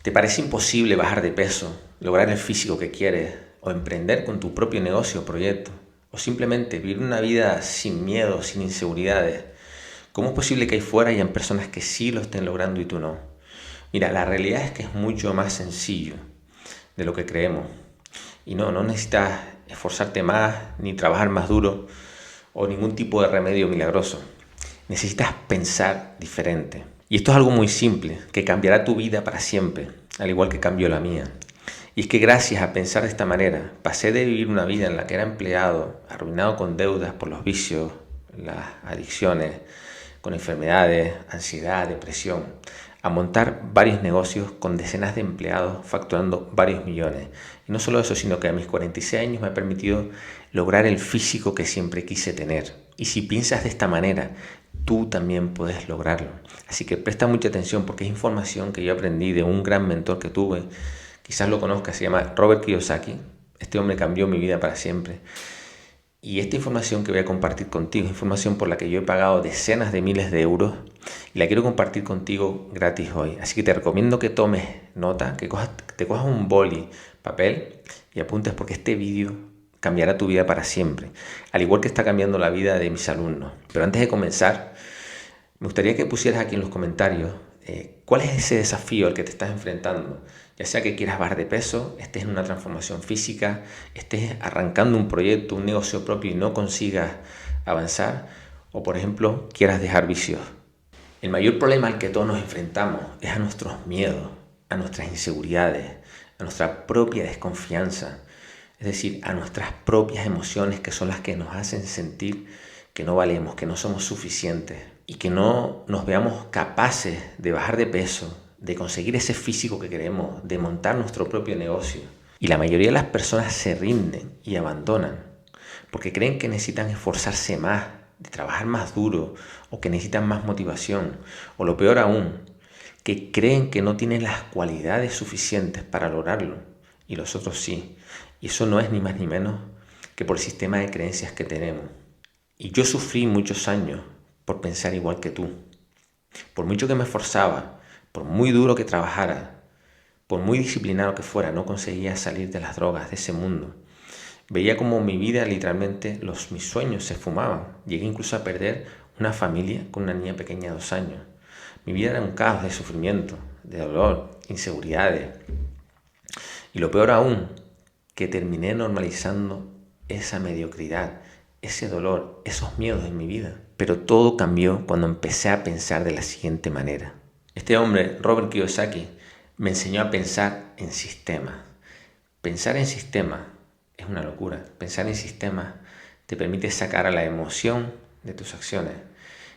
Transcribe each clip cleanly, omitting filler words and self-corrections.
¿Te parece imposible bajar de peso, lograr el físico que quieres, o emprender con tu propio negocio o proyecto, o simplemente vivir una vida sin miedo, sin inseguridades? ¿Cómo es posible que ahí fuera hayan personas que sí lo estén logrando y tú no? Mira, la realidad es que es mucho más sencillo de lo que creemos. Y no necesitas esforzarte más, ni trabajar más duro, o ningún tipo de remedio milagroso. Necesitas pensar diferente. Y esto es algo muy simple, que cambiará tu vida para siempre, al igual que cambió la mía. Y es que gracias a pensar de esta manera, pasé de vivir una vida en la que era empleado, arruinado con deudas por los vicios, las adicciones, con enfermedades, ansiedad, depresión, a montar varios negocios con decenas de empleados facturando varios millones. Y no solo eso, sino que a mis 46 años me ha permitido lograr el físico que siempre quise tener. Y si piensas de esta manera, tú también puedes lograrlo. Así que presta mucha atención porque es información que yo aprendí de un gran mentor que tuve. Quizás lo conozcas, se llama Robert Kiyosaki. Este hombre cambió mi vida para siempre. Y esta información que voy a compartir contigo es información por la que yo he pagado decenas de miles de euros y la quiero compartir contigo gratis hoy. Así que te recomiendo que tomes nota, que te cojas un boli, papel y apuntes porque este vídeo cambiará tu vida para siempre, al igual que está cambiando la vida de mis alumnos. Pero antes de comenzar, me gustaría que pusieras aquí en los comentarios cuál es ese desafío al que te estás enfrentando. Ya sea que quieras bajar de peso, estés en una transformación física, estés arrancando un proyecto, un negocio propio y no consigas avanzar, o por ejemplo, quieras dejar vicios. El mayor problema al que todos nos enfrentamos es a nuestros miedos, a nuestras inseguridades, a nuestra propia desconfianza, es decir, a nuestras propias emociones que son las que nos hacen sentir que no valemos, que no somos suficientes y que no nos veamos capaces de bajar de peso, de conseguir ese físico que queremos, de montar nuestro propio negocio. Y la mayoría de las personas se rinden y abandonan porque creen que necesitan esforzarse más, de trabajar más duro o que necesitan más motivación. O lo peor aún, que creen que no tienen las cualidades suficientes para lograrlo y los otros sí. Y eso no es ni más ni menos que por el sistema de creencias que tenemos. Y yo sufrí muchos años por pensar igual que tú. Por mucho que me esforzaba, por muy duro que trabajara, por muy disciplinado que fuera, no conseguía salir de las drogas, de ese mundo. Veía como mi vida, literalmente, mis sueños se esfumaban. Llegué incluso a perder una familia con una niña pequeña de 2 años. Mi vida era un caos de sufrimiento, de dolor, inseguridades. Y lo peor aún, que terminé normalizando esa mediocridad, ese dolor, esos miedos en mi vida. Pero todo cambió cuando empecé a pensar de la siguiente manera. Este hombre, Robert Kiyosaki, me enseñó a pensar en sistemas. Pensar en sistemas es una locura. Pensar en sistemas te permite sacar a la emoción de tus acciones.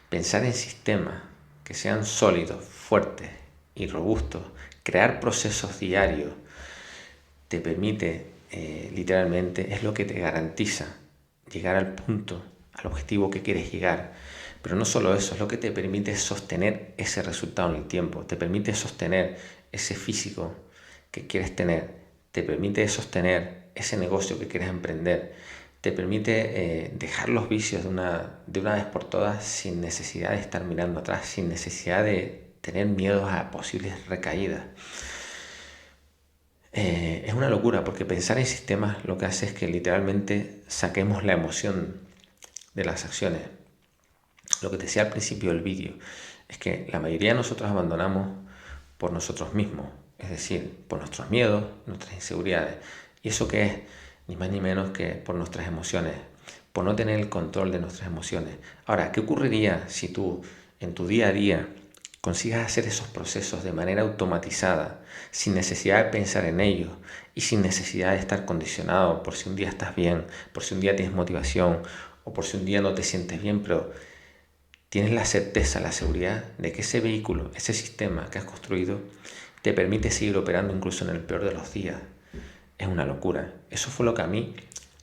Pensar en sistemas que sean sólidos, fuertes y robustos, crear procesos diarios, te permite, literalmente, es lo que te garantiza llegar al punto, al objetivo que quieres llegar. Pero no solo eso, es lo que te permite sostener ese resultado en el tiempo, te permite sostener ese físico que quieres tener, te permite sostener ese negocio que quieres emprender, te permite dejar los vicios de una vez por todas sin necesidad de estar mirando atrás, sin necesidad de tener miedo a posibles recaídas. Es una locura porque pensar en sistemas lo que hace es que literalmente saquemos la emoción de las acciones. Lo que te decía al principio del vídeo es que la mayoría de nosotros abandonamos por nosotros mismos, es decir, por nuestros miedos, nuestras inseguridades. ¿Y eso qué es? Ni más ni menos que por nuestras emociones, por no tener el control de nuestras emociones. Ahora, ¿qué ocurriría si tú en tu día a día consigas hacer esos procesos de manera automatizada, sin necesidad de pensar en ellos y sin necesidad de estar condicionado por si un día estás bien, por si un día tienes motivación o por si un día no te sientes bien, pero tienes la certeza, la seguridad de que ese vehículo, ese sistema que has construido, te permite seguir operando incluso en el peor de los días? Es una locura. Eso fue lo que a mí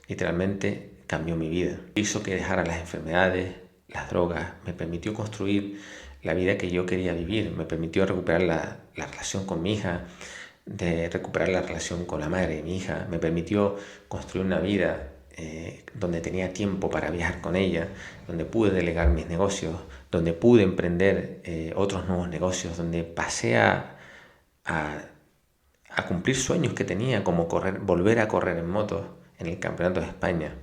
literalmente cambió mi vida. Hizo que dejara las enfermedades, las drogas, me permitió construir la vida que yo quería vivir, me permitió recuperar la relación con mi hija, de recuperar la relación con la madre de mi hija, me permitió construir una vida donde tenía tiempo para viajar con ella, donde pude delegar mis negocios, donde pude emprender otros nuevos negocios, donde pasé a a cumplir sueños que tenía, como volver a correr en moto en el Campeonato de España.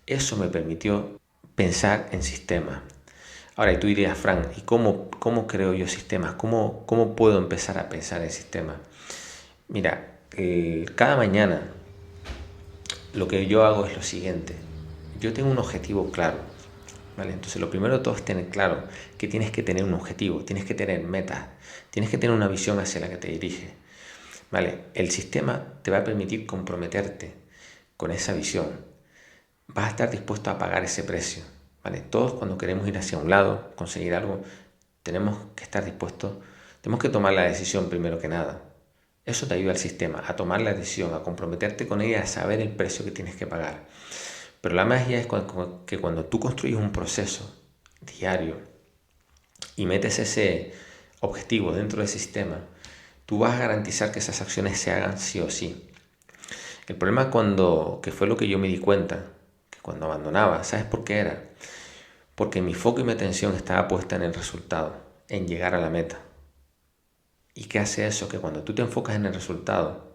Eso me permitió pensar en sistemas. Ahora, y tú dirías, Frank, ¿y cómo creo yo sistemas? ¿Cómo puedo empezar a pensar en sistemas? Mira, cada mañana lo que yo hago es lo siguiente. Yo tengo un objetivo claro, ¿vale? Entonces lo primero de todo es tener claro que tienes que tener un objetivo, tienes que tener metas, tienes que tener una visión hacia la que te dirige, ¿vale? El sistema te va a permitir comprometerte con esa visión. Vas a estar dispuesto a pagar ese precio, ¿vale? Todos cuando queremos ir hacia un lado, conseguir algo, tenemos que estar dispuestos, tenemos que tomar la decisión primero que nada. Eso te ayuda al sistema a tomar la decisión, a comprometerte con ella, a saber el precio que tienes que pagar. Pero la magia es que cuando tú construyes un proceso diario y metes ese objetivo dentro del sistema, tú vas a garantizar que esas acciones se hagan sí o sí. El problema que fue lo que yo me di cuenta, que cuando abandonaba, ¿sabes por qué era? Porque mi foco y mi atención estaba puesta en el resultado, en llegar a la meta. ¿Y qué hace eso? Que cuando tú te enfocas en el resultado,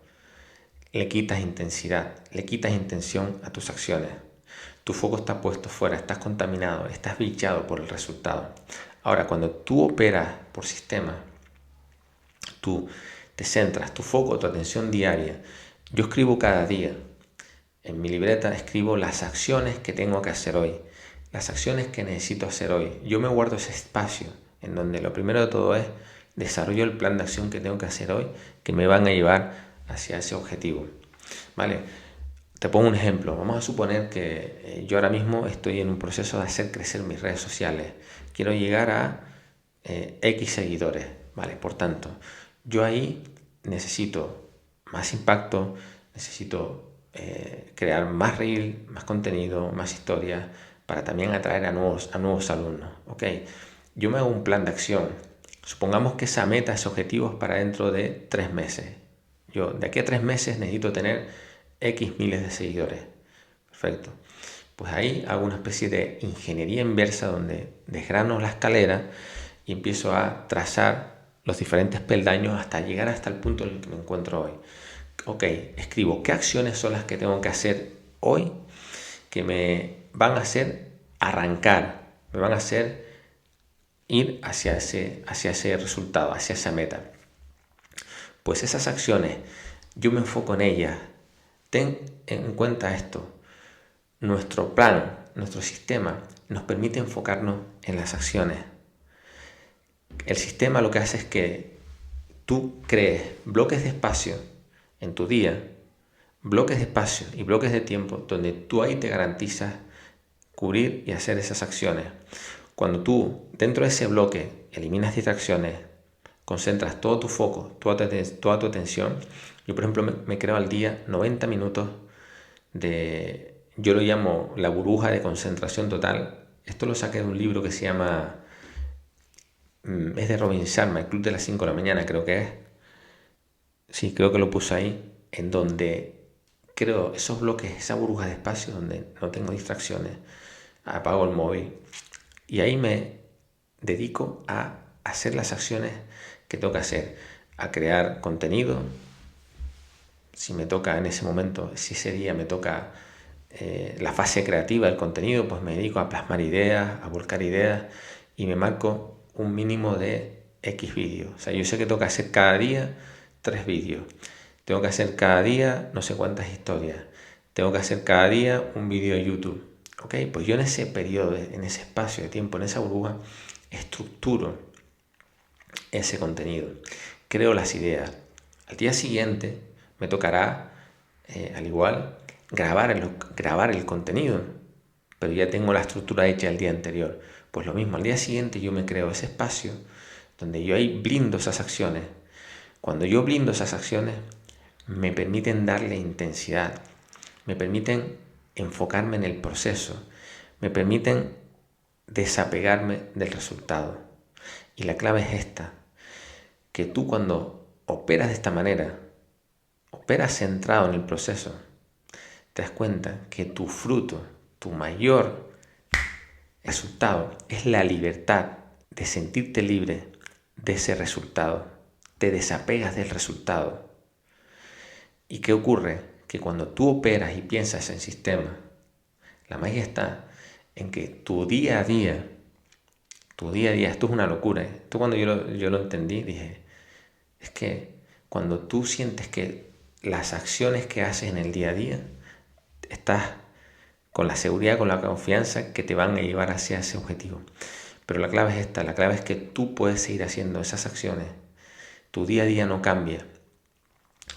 le quitas intensidad, le quitas intención a tus acciones. Tu foco está puesto fuera, estás contaminado, estás bichado por el resultado. Ahora, cuando tú operas por sistema, tú te centras, tu foco, tu atención diaria. Yo escribo cada día. En mi libreta escribo las acciones que tengo que hacer hoy, las acciones que necesito hacer hoy. Yo me guardo ese espacio en donde lo primero de todo es desarrollo el plan de acción que tengo que hacer hoy, que me van a llevar hacia ese objetivo. ¿Vale? Te pongo un ejemplo. Vamos a suponer que yo ahora mismo estoy en un proceso de hacer crecer mis redes sociales. Quiero llegar a X seguidores. ¿Vale? Por tanto, yo ahí necesito más impacto, necesito crear más reel, más contenido, más historias, para también atraer a nuevos alumnos. ¿Ok? Yo me hago un plan de acción. Supongamos que esa meta, ese objetivo es para dentro de 3 meses. Yo de aquí a 3 meses necesito tener X miles de seguidores. Perfecto. Pues ahí hago una especie de ingeniería inversa donde desgrano la escalera y empiezo a trazar los diferentes peldaños hasta llegar hasta el punto en el que me encuentro hoy. Ok, escribo qué acciones son las que tengo que hacer hoy que me van a hacer arrancar, me van a hacer ir hacia ese resultado, hacia esa meta. Pues esas acciones, yo me enfoco en ellas. Ten en cuenta esto. Nuestro plan, nuestro sistema nos permite enfocarnos en las acciones. El sistema lo que hace es que tú crees bloques de espacio en tu día, bloques de espacio y bloques de tiempo donde tú ahí te garantizas cubrir y hacer esas acciones. Cuando tú dentro de ese bloque eliminas distracciones, concentras todo tu foco, toda tu atención. Yo por ejemplo me creo al día 90 minutos yo lo llamo la burbuja de concentración total. Esto lo saqué de un libro que se llama, es de Robin Sharma, El Club de las 5 de la mañana creo que es. Sí, creo que lo puse ahí, en donde creo esos bloques, esa burbuja de espacio donde no tengo distracciones, apago el móvil y ahí me dedico a hacer las acciones que tengo que hacer, a crear contenido. Si me toca en ese momento, si ese día me toca la fase creativa del contenido, pues me dedico a plasmar ideas, a volcar ideas y me marco un mínimo de X vídeos. O sea, yo sé que tengo que hacer cada día 3 vídeos. Tengo que hacer cada día no sé cuántas historias. Tengo que hacer cada día un vídeo de YouTube. ¿Ok? Pues yo en ese periodo, en ese espacio de tiempo, en esa burbuja, estructuro ese contenido. Creo las ideas. Al día siguiente me tocará, al igual, grabar el contenido, pero ya tengo la estructura hecha el día anterior. Pues lo mismo, al día siguiente yo me creo ese espacio donde yo ahí blindo esas acciones. Cuando yo blindo esas acciones, me permiten darle intensidad, me permiten enfocarme en el proceso, me permiten desapegarme del resultado. Y la clave es esta, que tú cuando operas de esta manera, operas centrado en el proceso, te das cuenta que tu fruto, tu mayor resultado es la libertad de sentirte libre de ese resultado. Te desapegas del resultado. ¿Y qué ocurre? Que cuando tú operas y piensas en sistema, la magia está en que tu día a día, esto es una locura. Esto cuando yo lo entendí, dije, es que cuando tú sientes que las acciones que haces en el día a día, estás con la seguridad, con la confianza que te van a llevar hacia ese objetivo. Pero la clave es esta, la clave es que tú puedes seguir haciendo esas acciones. Tu día a día no cambia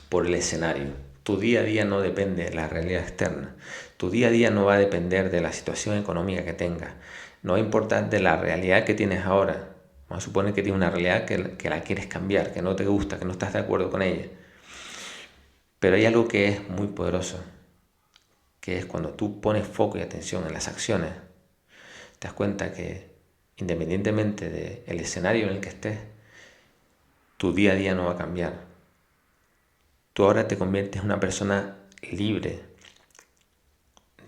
por el escenario. Tu día a día no depende de la realidad externa. Tu día a día no va a depender de la situación económica que tengas. No va a importar de la realidad que tienes ahora. Vamos a suponer que tienes una realidad que la quieres cambiar, que no te gusta, que no estás de acuerdo con ella. Pero hay algo que es muy poderoso, que es cuando tú pones foco y atención en las acciones, te das cuenta que independientemente del escenario en el que estés, tu día a día no va a cambiar. Tú ahora te conviertes en una persona libre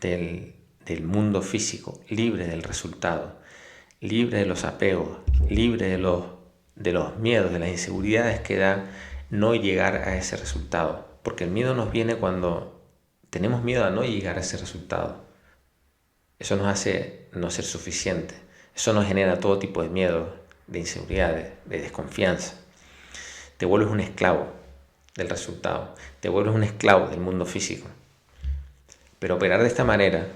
del mundo físico, libre del resultado, libre de los apegos, libre de los miedos, de las inseguridades que da no llegar a ese resultado. Porque el miedo nos viene cuando tenemos miedo a no llegar a ese resultado. Eso nos hace no ser suficiente. Eso nos genera todo tipo de miedo, de inseguridades, de desconfianza. Te vuelves un esclavo del resultado. Te vuelves un esclavo del mundo físico. Pero operar de esta manera,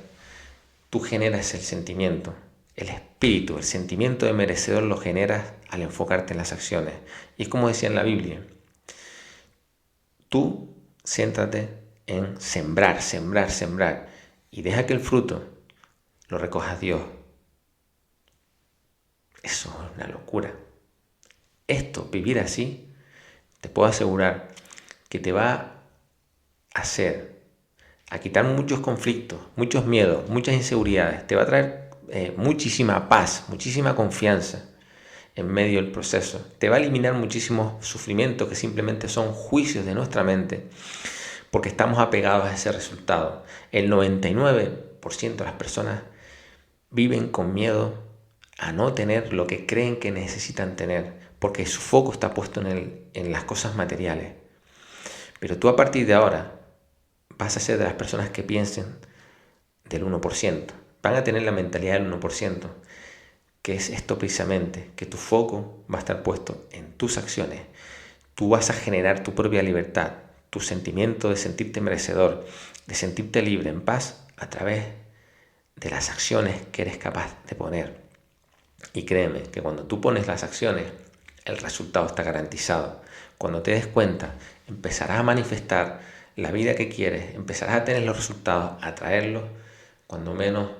tú generas el sentimiento, el espíritu, el sentimiento de merecedor lo generas al enfocarte en las acciones. Y es como decía en la Biblia, tú céntrate en sembrar, sembrar, sembrar y deja que el fruto lo recoja Dios. Eso es una locura. Esto, vivir así, te puedo asegurar que te va a hacer, a quitar muchos conflictos, muchos miedos, muchas inseguridades. Te va a traer muchísima paz, muchísima confianza en medio del proceso. Te va a eliminar muchísimos sufrimientos que simplemente son juicios de nuestra mente porque estamos apegados a ese resultado. El 99% de las personas viven con miedo a no tener lo que creen que necesitan tener porque su foco está puesto en las cosas materiales. Pero tú a partir de ahora vas a ser de las personas que piensen del 1%. Van a tener la mentalidad del 1%, que es esto precisamente, que tu foco va a estar puesto en tus acciones. Tú vas a generar tu propia libertad, tu sentimiento de sentirte merecedor, de sentirte libre, en paz, a través de las acciones que eres capaz de poner. Y créeme que cuando tú pones las acciones, el resultado está garantizado. Cuando te des cuenta, empezarás a manifestar la vida que quieres, empezarás a tener los resultados, a traerlos cuando menos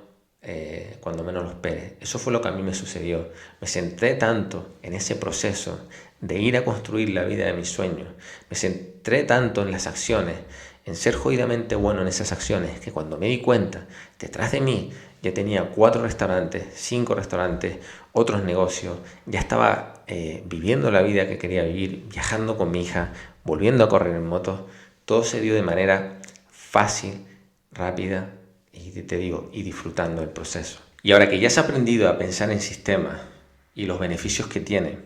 lo esperes. Eso fue lo que a mí me sucedió. Me centré tanto en ese proceso de ir a construir la vida de mis sueños. Me centré tanto en las acciones, en ser jodidamente bueno en esas acciones, que cuando me di cuenta, detrás de mí ya tenía 4 restaurantes, 5 restaurantes, otros negocios, ya estaba viviendo la vida que quería vivir, viajando con mi hija, volviendo a correr en moto. Todo se dio de manera fácil, rápida y te digo, y disfrutando el proceso. Y ahora que ya has aprendido a pensar en sistemas y los beneficios que tiene,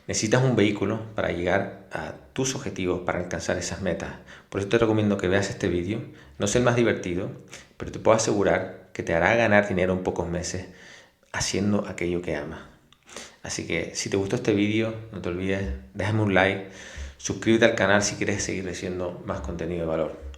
necesitas un vehículo para llegar a tus objetivos, para alcanzar esas metas. Por eso te recomiendo que veas este vídeo. No es el más divertido, pero te puedo asegurar que te hará ganar dinero en pocos meses haciendo aquello que amas. Así que si te gustó este vídeo, no te olvides, déjame un like, suscríbete al canal si quieres seguir recibiendo más contenido de valor.